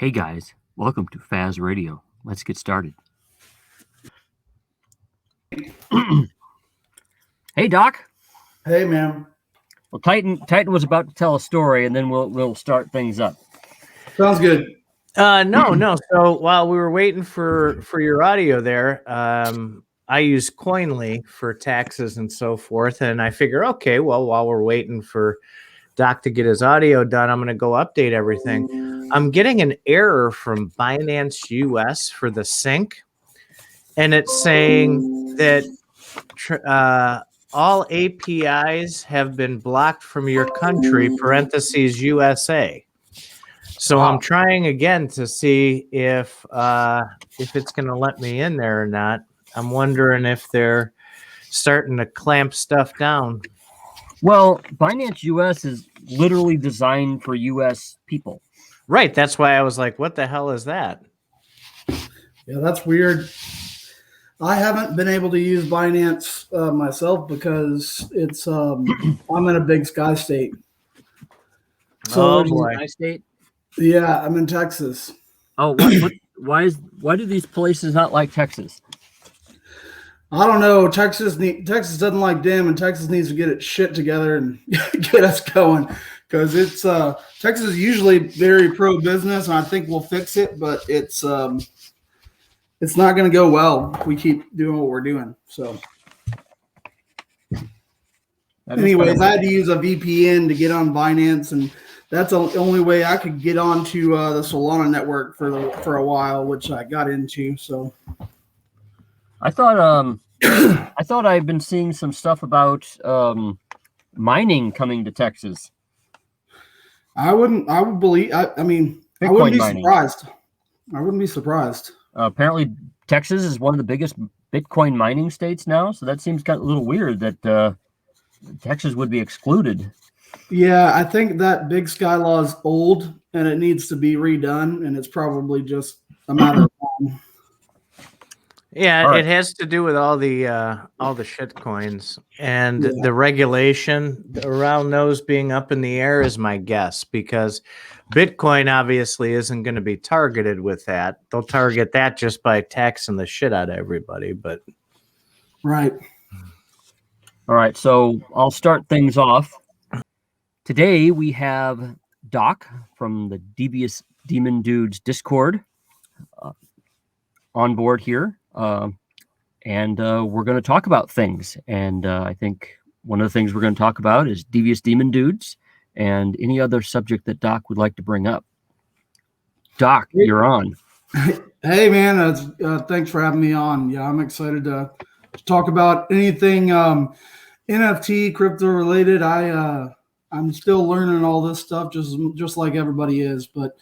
Hey guys, welcome to Faz Radio. Let's get started. Hey Doc. Hey man. Well, Titan was about to tell a story, and then we'll start things up. Sounds good. No. So while we were waiting for your audio there, I use Coinly for taxes and so forth, and I figure, okay, well, while we're waiting for Doc to get his audio done, I'm going to go update everything. I'm getting an error from Binance US for the sync, and it's saying that all APIs have been blocked from your country, parentheses USA. So I'm trying again to see if it's going to let me in there or not. I'm wondering if they're starting to clamp stuff down. Well, Binance US is literally designed for US people. Right. That's why I was like, what the hell is that? Yeah, that's weird. I haven't been able to use Binance myself because it's I'm in a big sky state. So Sky state? Yeah, I'm in Texas. Oh, why do these places not like Texas? I don't know. Texas doesn't like them, and Texas needs to get its shit together and get us going, because it's Texas is usually very pro business, and I think we'll fix it, but it's not going to go well if we keep doing what we're doing. So, anyways, I had to use a VPN to get on Binance, and that's the only way I could get onto the Solana network for a while, which I got into. So, I thought I've been seeing some stuff about mining coming to Texas. I wouldn't be surprised. I wouldn't be surprised. Apparently, Texas is one of the biggest Bitcoin mining states now, so that seems kind of a little weird that Texas would be excluded. Yeah, I think that Big Sky Law is old and it needs to be redone, and it's probably just a matter of time. Yeah, right. It has to do with all the shit coins, and the regulation around those being up in the air is my guess, because Bitcoin obviously isn't going to be targeted with that. They'll target that just by taxing the shit out of everybody. But right. All right, so I'll start things off. Today we have Doc from the Devious Demon Dudes Discord on board here. And we're going to talk about things. And I think one of the things we're going to talk about is Devious Demon Dudes and any other subject that Doc would like to bring up. Doc, you're on. Hey, man. Thanks for having me on. Yeah, I'm excited to talk about anything NFT, crypto related. I'm still learning all this stuff just like everybody is, but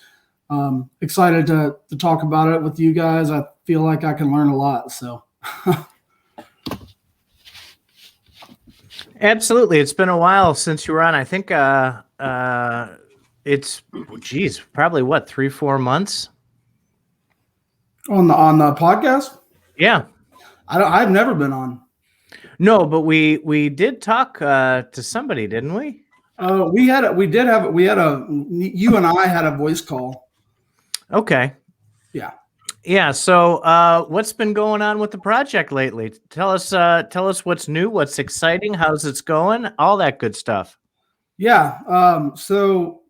excited to talk about it with you guys. I feel like I can learn a lot. So absolutely. It's been a while since you were on. I think it's probably what, 3-4 months on the podcast. Yeah. I've never been on. No, but we did talk to somebody, didn't we? You and I had a voice call. Okay. Yeah. So, what's been going on with the project lately? Tell us what's new, what's exciting, how's it's going, all that good stuff. Yeah. So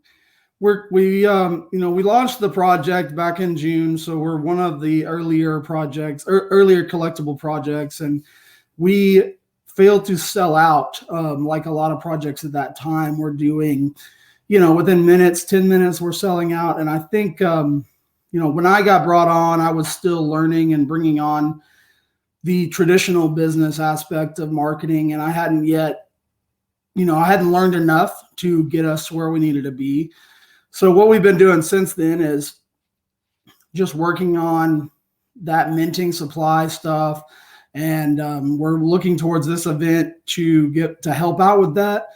we launched the project back in June. So we're one of the earlier collectible projects, and we failed to sell out like a lot of projects at that time. We're doing, within 10 minutes, we're selling out. And I think, when I got brought on, I was still learning and bringing on the traditional business aspect of marketing. And I hadn't yet, I hadn't learned enough to get us to where we needed to be. So what we've been doing since then is just working on that minting supply stuff. And we're looking towards this event to help out with that.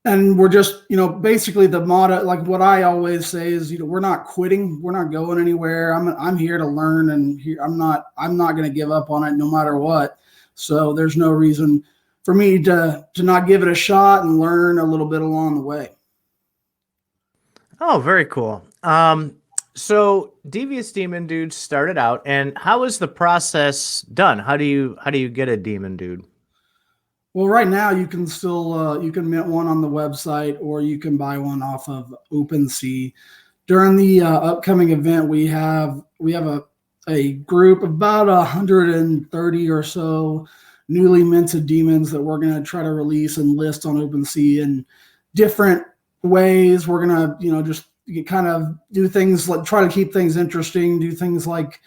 And we're just, basically the motto, like what I always say is, we're not quitting. We're not going anywhere. I'm here to learn, and I'm not going to give up on it no matter what. So there's no reason for me to not give it a shot and learn a little bit along the way. Oh, very cool. So Devious Demon Dude started out, and how is the process done? How do you get a Demon Dude? Well, right now you can still you can mint one on the website, or you can buy one off of OpenSea. During the upcoming event, we have a group of about 130 or so newly minted demons that we're going to try to release and list on OpenSea in different ways. We're going to just kind of do things like try to keep things interesting, do things like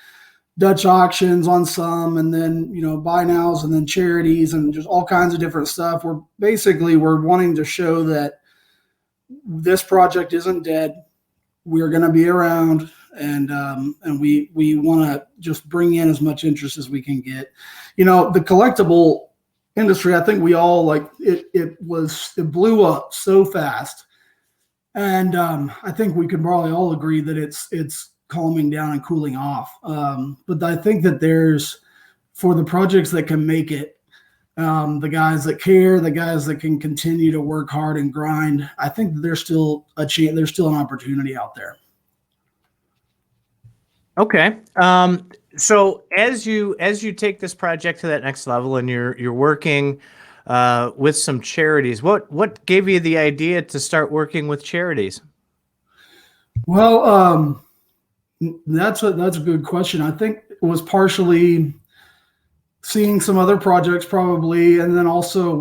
Dutch auctions on some, and then buy nows, and then charities, and just all kinds of different stuff. We're wanting to show that this project isn't dead. We're going to be around, and we want to just bring in as much interest as we can get. The collectible industry, I think we all like it. It blew up so fast, and I think we can probably all agree that it's calming down and cooling off. But I think that for the projects that can make it, the guys that care, the guys that can continue to work hard and grind, I think that there's still a chance, there's still an opportunity out there. Okay. So as you take this project to that next level, and you're working with some charities, what gave you the idea to start working with charities? Well, that's a good question. I think it was partially seeing some other projects probably, and then also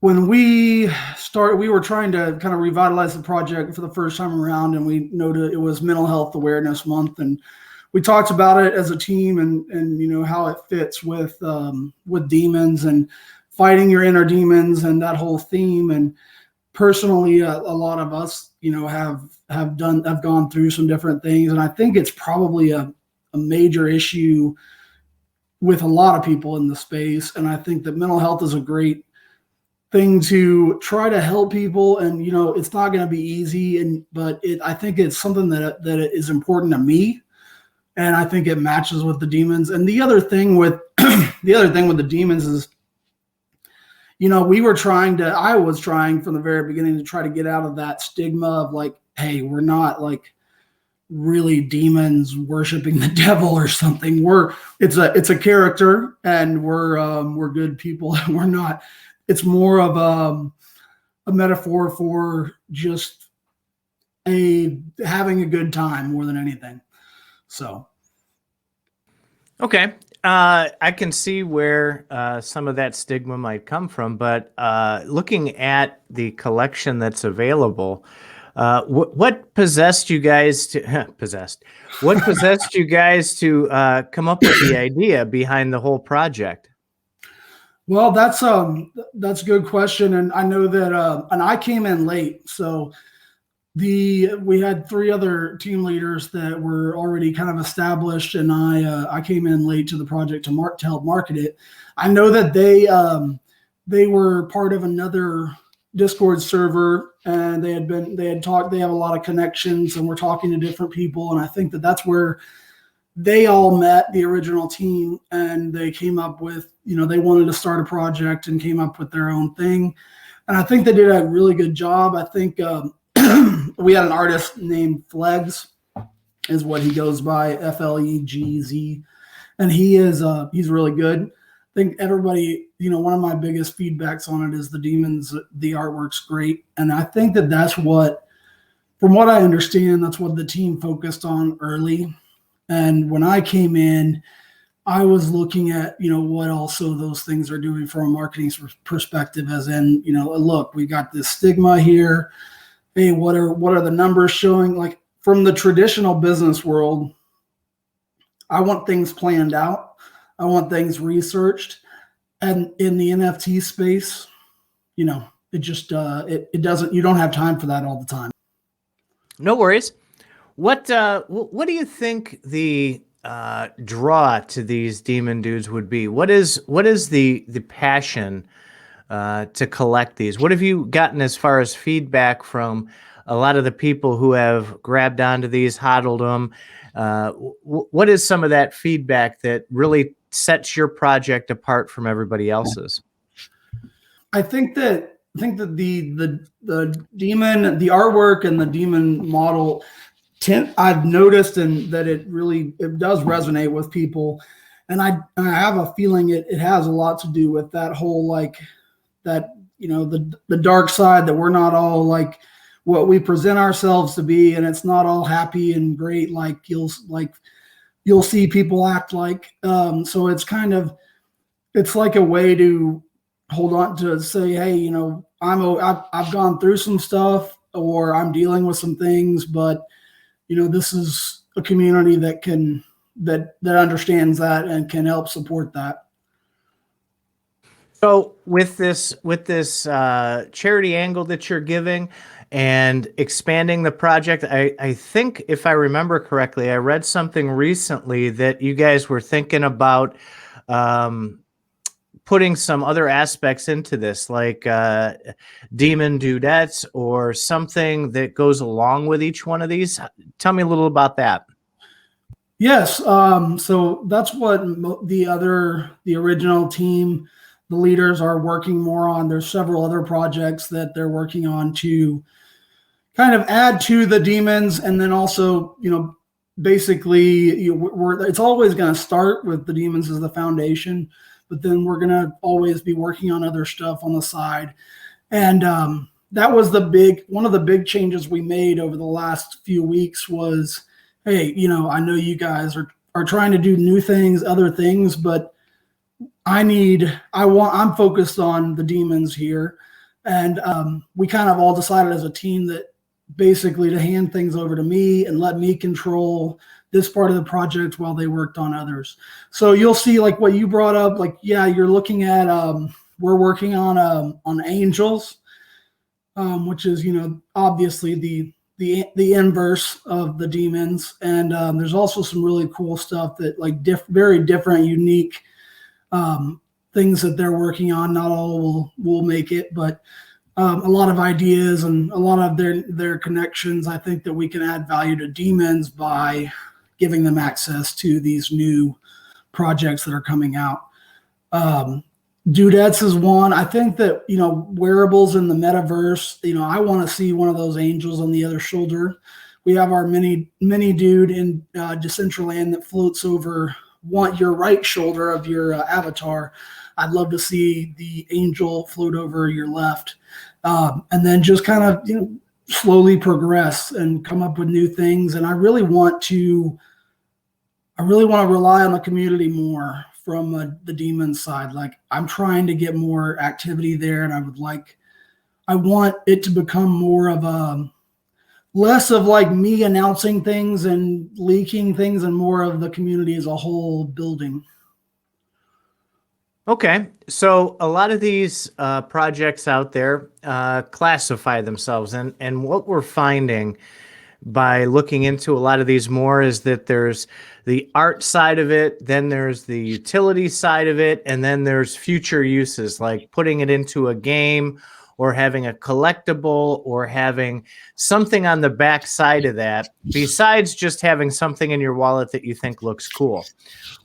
when we started, we were trying to kind of revitalize the project for the first time around, and we noted it was Mental Health Awareness Month, and we talked about it as a team, and how it fits with demons and fighting your inner demons and that whole theme. And personally, a lot of us have gone through some different things, and I think it's probably a major issue with a lot of people in the space. And I think that mental health is a great thing to try to help people, and it's not going to be easy, but I think it's something that is important to me, and I think it matches with the demons. And the other thing with the demons is, I was trying from the very beginning to try to get out of that stigma of like, hey, we're not like really demons worshiping the devil or something. It's a character, and we're good people, and we're not. It's more of a metaphor for just having a good time more than anything. So, okay. I can see where some of that stigma might come from, but looking at the collection that's available, what possessed you guys to What possessed you guys to come up with the idea behind the whole project? Well, that's a good question, and I know that, and I came in late, so we had 3 other team leaders that were already kind of established, and I came in late to the project to help market it. I know that they were part of another Discord server, and they had talked. They have a lot of connections, and we're talking to different people, and I think that that's where they all met, the original team, and they came up with, they wanted to start a project and came up with their own thing. And I think they did a really good job. I think we had an artist named Flegs, is what he goes by, Flegz, and he's really good. I think everybody, one of my biggest feedbacks on it is the demons, the artwork's great. And I think that that's what, from what I understand, that's what the team focused on early. And when I came in, I was looking at, what also those things are doing from a marketing perspective, as in, look, we got this stigma here. Hey, what are the numbers showing? Like, from the traditional business world, I want things planned out. I want things researched. And in the NFT space, it just, it doesn't, you don't have time for that all the time. No worries. What do you think the draw to these demon dudes would be? What is the passion to collect these? What have you gotten as far as feedback from a lot of the people who have grabbed onto these, hodled them? What is some of that feedback that really sets your project apart from everybody else's? I think that the demon, the artwork and the demon model, I've noticed and that it does resonate with people. And I have a feeling it has a lot to do with that whole, like, that, the dark side, that we're not all like what we present ourselves to be. And it's not all happy and great. Like you'll see people act like, so it's like a way to hold on to say, hey, I've gone through some stuff, or I'm dealing with some things, but this is a community that understands that and can help support that. So with this charity angle that you're giving and expanding the project, I think, if I remember correctly, I read something recently that you guys were thinking about putting some other aspects into this, like Demon Dudettes or something that goes along with each one of these. Tell me a little about that. Yes. So that's what the original team, the leaders, are working more on. There's several other projects that they're working on to kind of add to the demons. And then also, basically it's always going to start with the demons as the foundation, but then we're going to always be working on other stuff on the side. And that was one of the big changes we made over the last few weeks was, hey, I know you guys are trying to do new things, other things, but I'm focused on the demons here. And we kind of all decided as a team that basically to hand things over to me and let me control this part of the project while they worked on others. So you'll see, like what you brought up, like, yeah, you're looking at, we're working on angels, which is, obviously the inverse of the demons. And there's also some really cool stuff that, like, very different, unique things that they're working on. Not all will make it, but a lot of ideas and a lot of their connections. I think that we can add value to demons by giving them access to these new projects that are coming out. Dudettes is one. I think that, wearables in the metaverse, I want to see one of those angels on the other shoulder. We have our mini dude in Decentraland that floats over your right shoulder of your avatar. I'd love to see the angel float over your left, and then just kind of, slowly progress and come up with new things. And I really want to rely on the community more from the demon side. Like, I'm trying to get more activity there, and I want it to become more of less of like me announcing things and leaking things, and more of the community as a whole building. Okay, so a lot of these projects out there classify themselves, and what we're finding by looking into a lot of these more is that there's the art side of it, then there's the utility side of it, and then there's future uses, like putting it into a game or having a collectible or having something on the back side of that, besides just having something in your wallet that you think looks cool.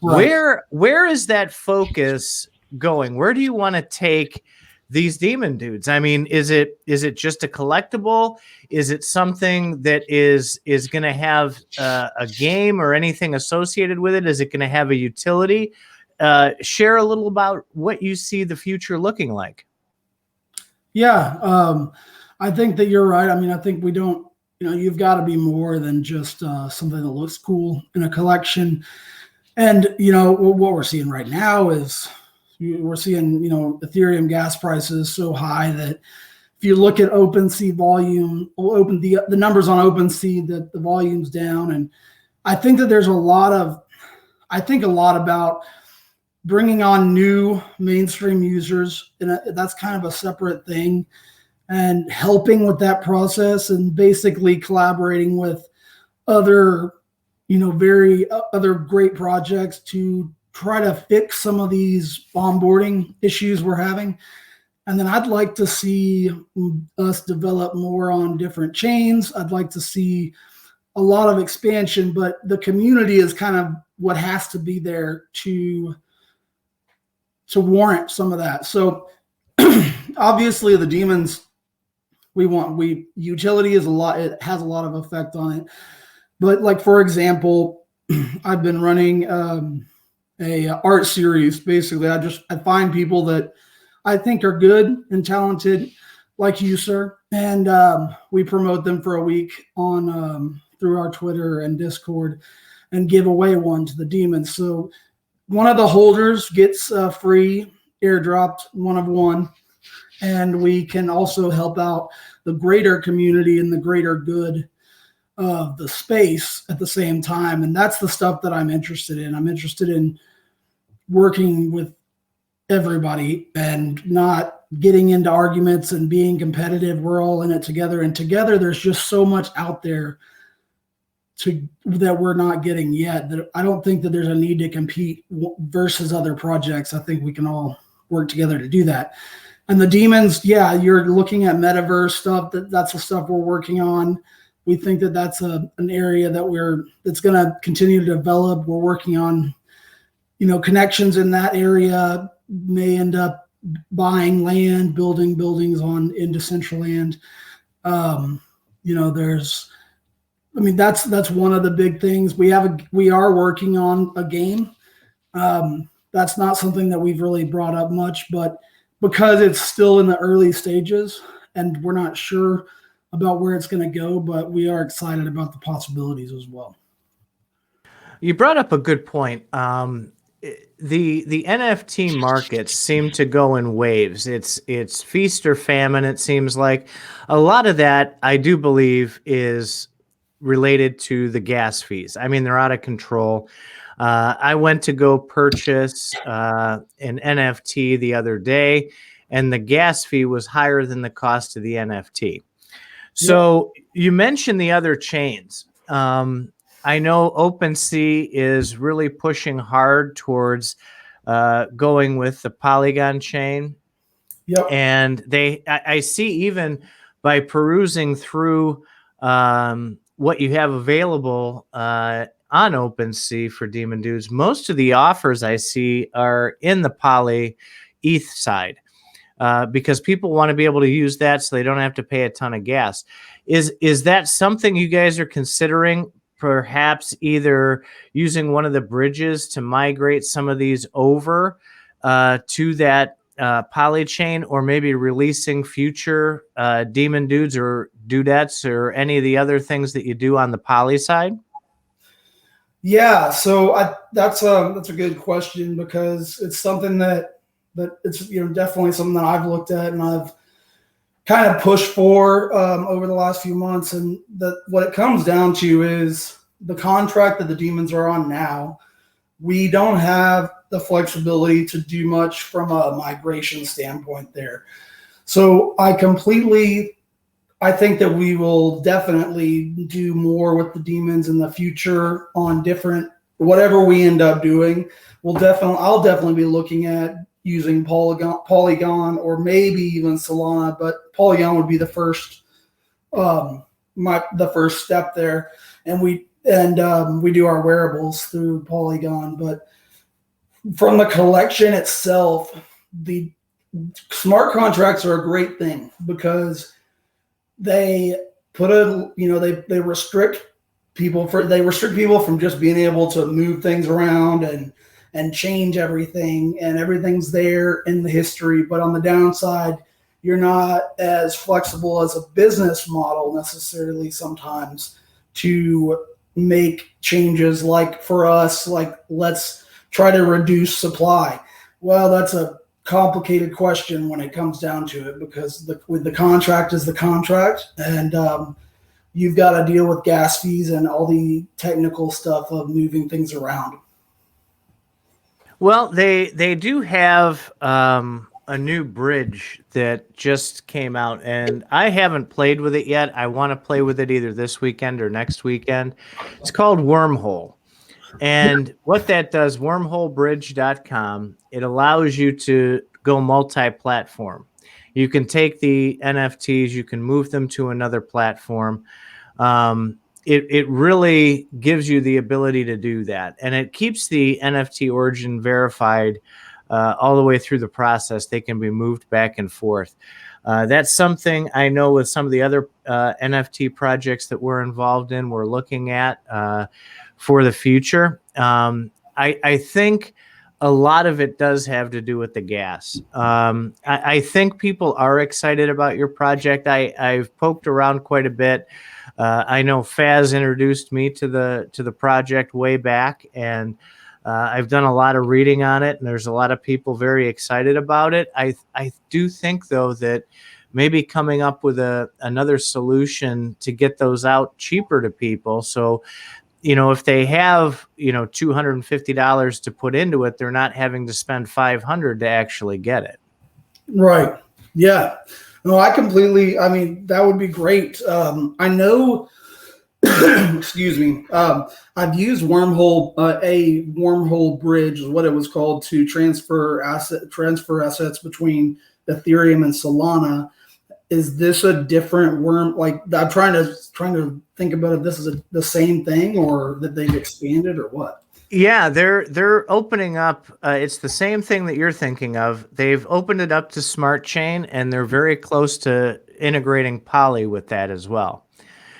Right. Where is that focus going? Where do you want to take these demon dudes? I mean, is it just a collectible? Is it something that is going to have a game or anything associated with it? Is it going to have a utility? Share a little about what you see the future looking like. Yeah, I think that you're right. I mean, I think we don't, you've got to be more than just something that looks cool in a collection. And, what we're seeing right now is we're seeing, Ethereum gas prices so high that if you look at OpenSea volume, the numbers on OpenSea, that the volume's down. And I think that there's a lot about bringing on new mainstream users, and that's kind of a separate thing, and helping with that process, and basically collaborating with other, other great projects to try to fix some of these onboarding issues we're having. And then I'd like to see us develop more on different chains. I'd like to see a lot of expansion, but the community is kind of what has to be there to warrant some of that. So obviously the demons, utility is a lot, it has a lot of effect on it. But like, for example, I've been running a art series. Basically, I find people that I think are good and talented, like you, sir, and we promote them for a week on through our Twitter and Discord, and give away one to the demons. So one of the holders gets free airdropped one of one, and we can also help out the greater community and the greater good of the space at the same time. And that's the stuff that I'm interested in. I'm interested in working with everybody and not getting into arguments and being competitive. We're all in it together, and together there's just so much out there that we're not getting yet, that I don't think that there's a need to compete versus other projects. I think we can all work together to do that. And the demons, yeah, you're looking at metaverse stuff. That's the stuff we're working on. We think that that's an area that's going to continue to develop. We're working on, connections in that area. May end up buying land, building buildings in Decentraland. That's one of the big things. We are working on a game. That's not something that we've really brought up much, but because it's still in the early stages and we're not sure about where it's going to go, but we are excited about the possibilities as well. You brought up a good point. The NFT markets seem to go in waves. It's feast or famine. It seems like a lot of that, I do believe, is related to the gas fees. I mean, they're out of control. I went to go purchase an NFT the other day, and the gas fee was higher than the cost of the NFT. So you mentioned the other chains. I know OpenSea is really pushing hard towards going with the Polygon chain. Yep. And I see, even by perusing through what you have available on OpenSea for Demon Dudes, most of the offers I see are in the Poly ETH side, because people want to be able to use that so they don't have to pay a ton of gas. Is that something you guys are considering? Perhaps either using one of the bridges to migrate some of these over to that Poly chain, or maybe releasing future Demon Dudes or Dudettes or any of the other things that you do on the Poly side? Yeah, so that's a good question, because it's something that it's definitely something that I've looked at and I've kind of pushed for over the last few months. And what it comes down to is the contract that the demons are on now. We don't have the flexibility to do much from a migration standpoint there. So I think that we will definitely do more with the demons in the future on different, whatever we end up doing. I'll definitely be looking at using Polygon or maybe even Solana, but Polygon would be the first step there. And we do our wearables through Polygon. But from the collection itself, the smart contracts are a great thing, because they they restrict people from just being able to move things around and change everything, and everything's there in the history. But on the downside, you're not as flexible as a business model necessarily sometimes to make changes. Like for us, like, let's try to reduce supply. Well, that's a complicated question when it comes down to it, because the contract is the contract, and you've got to deal with gas fees and all the technical stuff of moving things around. Well, they do have a new bridge that just came out, and I haven't played with it yet. I want to play with it either this weekend or next weekend. It's called Wormhole. And what that does, wormholebridge.com, it allows you to go multi-platform. You can take the NFTs, you can move them to another platform. It really gives you the ability to do that. And it keeps the NFT origin verified all the way through the process. They can be moved back and forth. That's something I know with some of the other NFT projects that we're involved in, we're looking at for the future. I think a lot of it does have to do with the gas. I think people are excited about your project. I've poked around quite a bit. I know Faz introduced me to the project way back, and I've done a lot of reading on it, and there's a lot of people very excited about it. I do think, though, that maybe coming up with another solution to get those out cheaper to people. So, if they have, $250 to put into it, they're not having to spend $500 to actually get it. Right. Yeah. No, I mean, that would be great. I know, excuse me. I've used a Wormhole Bridge is what it was called, to transfer assets between Ethereum and Solana. Is this a different Like, I'm trying to think about if this is the same thing, or that they've expanded, or what. Yeah, they're opening up. It's the same thing that you're thinking of. They've opened it up to Smart Chain, and they're very close to integrating Poly with that as well.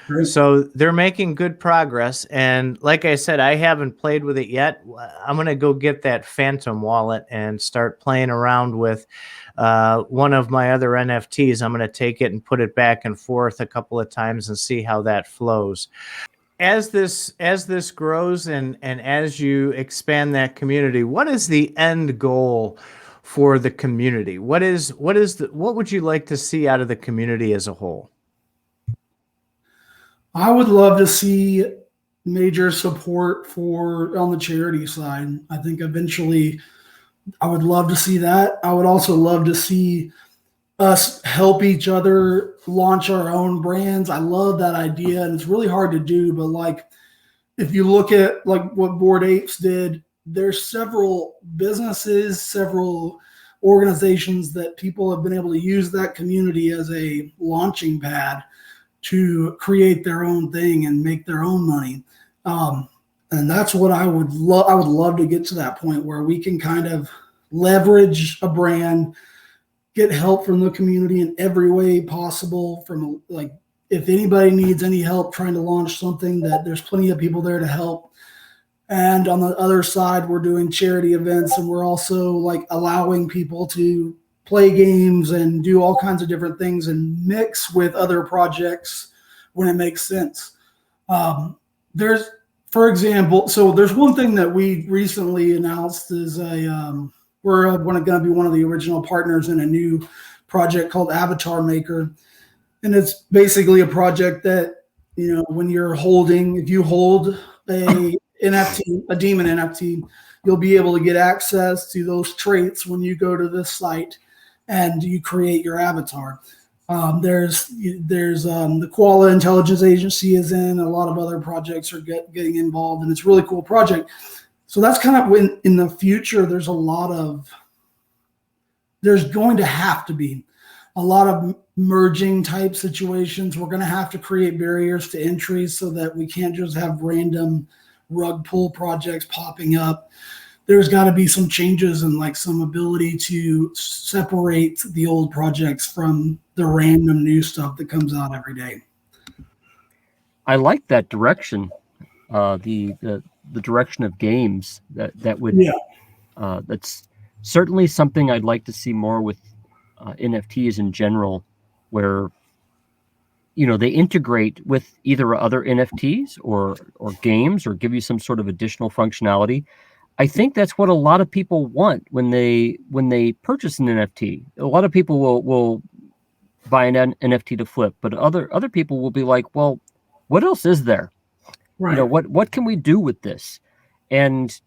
Right. So they're making good progress. And like I said, I haven't played with it yet. I'm going to go get that Phantom wallet and start playing around with one of my other NFTs. I'm going to take it and put it back and forth a couple of times and see how that flows. As this grows and as you expand that community, what is the end goal for the community? What would you like to see out of the community as a whole? I would love to see major support on the charity side. I think eventually I would love to see that. I would also love to see us help each other launch our own brands. I love that idea, and it's really hard to do, but like, if you look at like what Bored Apes did, there's several businesses, several organizations that people have been able to use that community as a launching pad to create their own thing and make their own money. And that's what I would love. I would love to get to that point where we can kind of leverage a brand, get help from the community in every way possible. From like, if anybody needs any help trying to launch something, that there's plenty of people there to help. And on the other side, we're doing charity events, and we're also like allowing people to play games and do all kinds of different things and mix with other projects when it makes sense. For example, so there's one thing that we recently announced is we're going to be one of the original partners in a new project called Avatar Maker. And it's basically a project that, when if you hold a NFT, a Demon NFT, you'll be able to get access to those traits when you go to this site and you create your avatar. There's the Koala Intelligence Agency is in, a lot of other projects are getting involved, and it's a really cool project. So that's kind of when in the future, there's going to have to be a lot of merging type situations. We're going to have to create barriers to entry so that we can't just have random rug pull projects popping up. There's got to be some changes and like some ability to separate the old projects from the random new stuff that comes out every day. I like that direction. The direction of games that would, that's certainly something I'd like to see more with NFTs in general, where they integrate with either other NFTs or games, or give you some sort of additional functionality. I think that's what a lot of people want when they purchase an NFT. A lot of people will buy an NFT to flip, but other people will be like, well, what else is there? Right. What can we do with this? And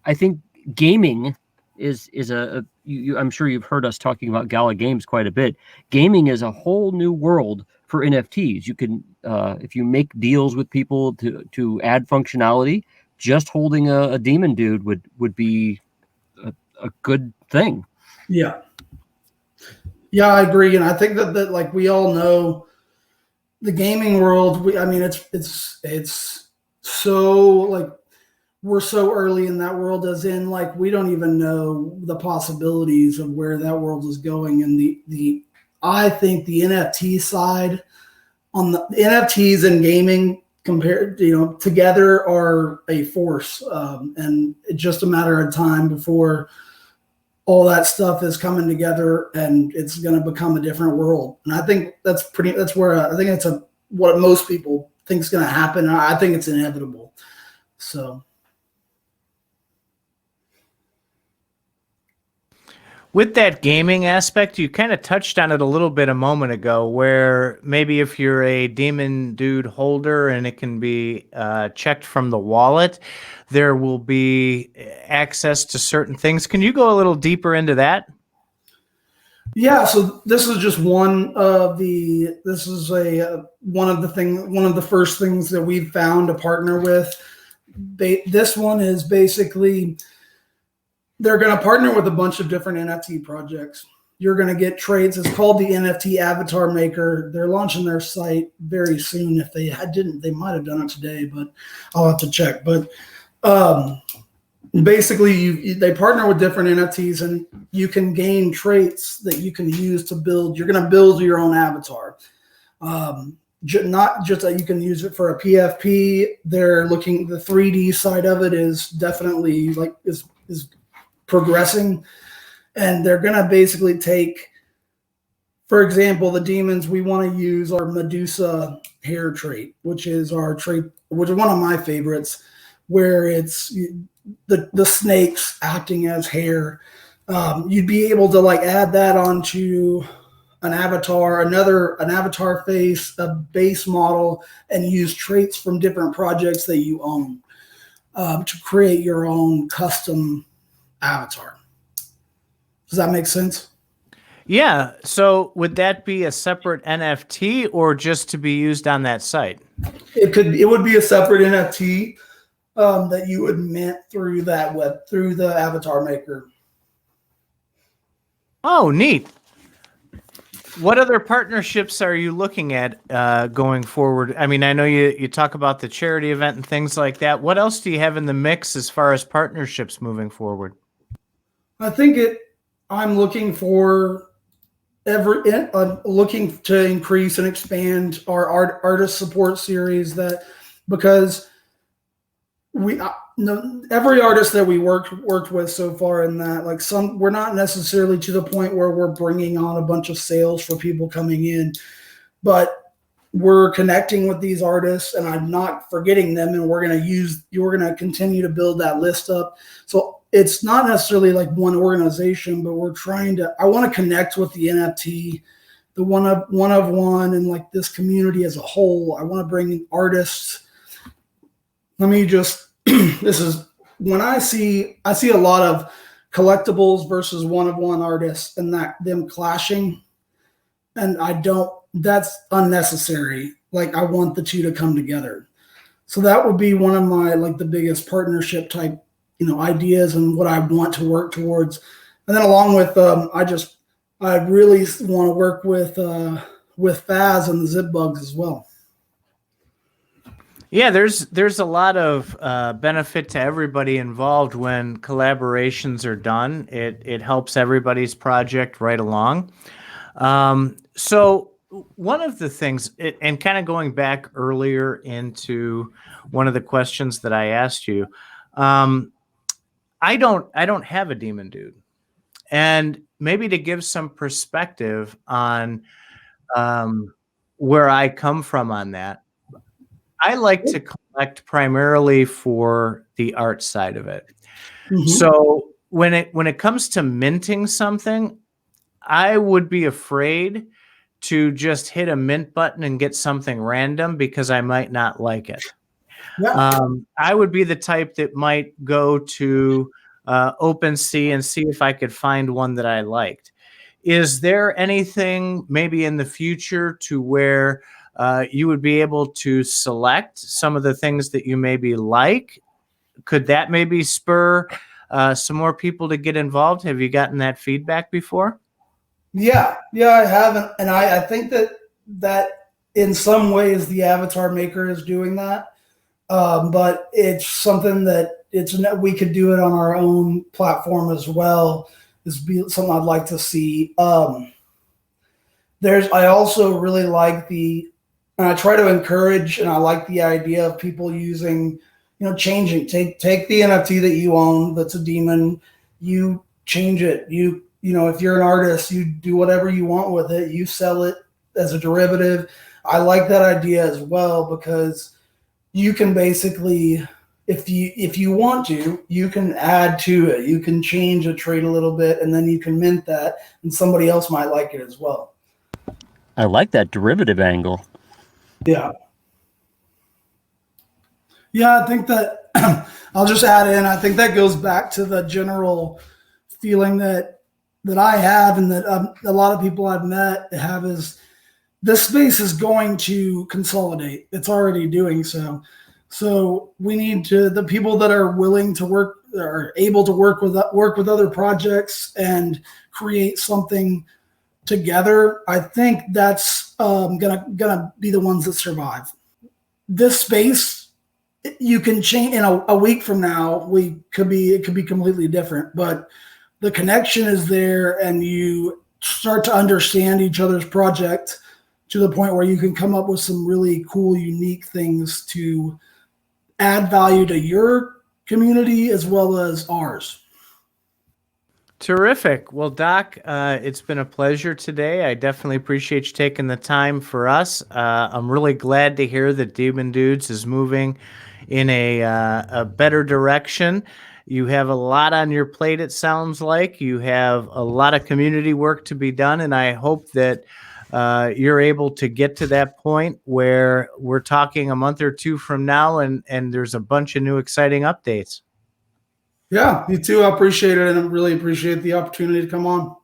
I think gaming is I'm sure you've heard us talking about Gala Games quite a bit. Gaming is a whole new world for NFTs. You can, if you make deals with people to add functionality, just holding a Demon Dude would be a good thing. Yeah, I agree, and I think that like we all know, the gaming world. It's so like we're so early in that world, as in like we don't even know the possibilities of where that world is going. And I think the NFT side, on the NFTs and gaming compared, together are a force, and it's just a matter of time before all that stuff is coming together and it's going to become a different world. And I think that's where I think it's what most people think is going to happen. I think it's inevitable. So. With that gaming aspect, you kind of touched on it a little bit a moment ago, where maybe if you're a Demon Dude holder and it can be checked from the wallet, there will be access to certain things. Can you go a little deeper into that? Yeah, so this is just one of the first things that we've found to partner with. This one is basically, they're going to partner with a bunch of different NFT projects. You're going to get trades. It's called the NFT Avatar Maker. They're launching their site very soon. If they didn't, they might have done it today, but I'll have to check. But basically, they partner with different NFTs, and you can gain traits that you can use to build. You're going to build your own avatar. Not just that you can use it for a PFP. They're looking. The 3D side of it is definitely is progressing, and they're going to basically take, for example, the demons. We want to use our Medusa hair trait, which is one of my favorites, where it's the snakes acting as hair. You'd be able to add that onto an avatar, an avatar face, a base model, and use traits from different projects that you own to create your own custom avatar. Does that make sense? Yeah. So would that be a separate NFT or just to be used on that site? It would be a separate NFT that you would mint through the avatar maker. Oh, neat. What other partnerships are you looking at going forward? I mean, I know you talk about the charity event and things like that. What else do you have in the mix as far as partnerships moving forward? I think I'm looking for looking to increase and expand our artist support series, because every artist that we worked with so far, in that we're not necessarily to the point where we're bringing on a bunch of sales for people coming in, but we're connecting with these artists, and I'm not forgetting them, and you're going to continue to build that list up. So it's not necessarily like one organization, but I want to connect with the NFT, the one of one, and this community as a whole. I want to bring in artists. Let me just, this is when I see a lot of collectibles versus one of one artists, and them clashing. And that's unnecessary. I want the two to come together. So that would be one of my, the biggest partnership type, ideas, and what I want to work towards. And then along with, I really want to work with Faz and the Zip Bugs as well. Yeah, there's a lot of benefit to everybody involved when collaborations are done. It helps everybody's project right along. So one of the things, and kind of going back earlier into one of the questions that I asked you, I don't have a Demon Dude, and maybe to give some perspective on where I come from on that, I like to collect primarily for the art side of it. Mm-hmm. So when it comes to minting something, I would be afraid to just hit a mint button and get something random because I might not like it. Yeah. I would be the type that might go to OpenSea and see if I could find one that I liked. Is there anything maybe in the future to where you would be able to select some of the things that you maybe like? Could that maybe spur some more people to get involved? Have you gotten that feedback before? Yeah, I haven't. And I think that in some ways the Avatar Maker is doing that. But it's something that we could do it on our own platform as well. Is be something I'd like to see. I also really like and I try to encourage, and I like the idea of people using, changing. Take the NFT that you own that's a demon, you change it. If you're an artist, you do whatever you want with it. You sell it as a derivative. I like that idea as well, because you can basically, if you want to, you can add to it. You can change a trait a little bit, and then you can mint that, and somebody else might like it as well. I like that derivative angle. Yeah. Yeah, I think that I'll just add in, I think that goes back to the general feeling that I have, and that a lot of people I've met have, is this space is going to consolidate. It's already doing so. So we need the people that are willing to work, are able to work with other projects and create something together. I think that's gonna be the ones that survive. This space, you can change in a week from now. It could be completely different, but the connection is there, and you start to understand each other's project to the point where you can come up with some really cool, unique things to add value to your community as well as ours. Terrific. Well, Doc, it's been a pleasure today. I definitely appreciate you taking the time for us. I'm really glad to hear that Demon Dudes is moving in a better direction. You have a lot on your plate, it sounds like. You have a lot of community work to be done, and I hope that you're able to get to that point where we're talking a month or two from now, and there's a bunch of new exciting updates. Yeah, you too. I appreciate it, and I really appreciate the opportunity to come on.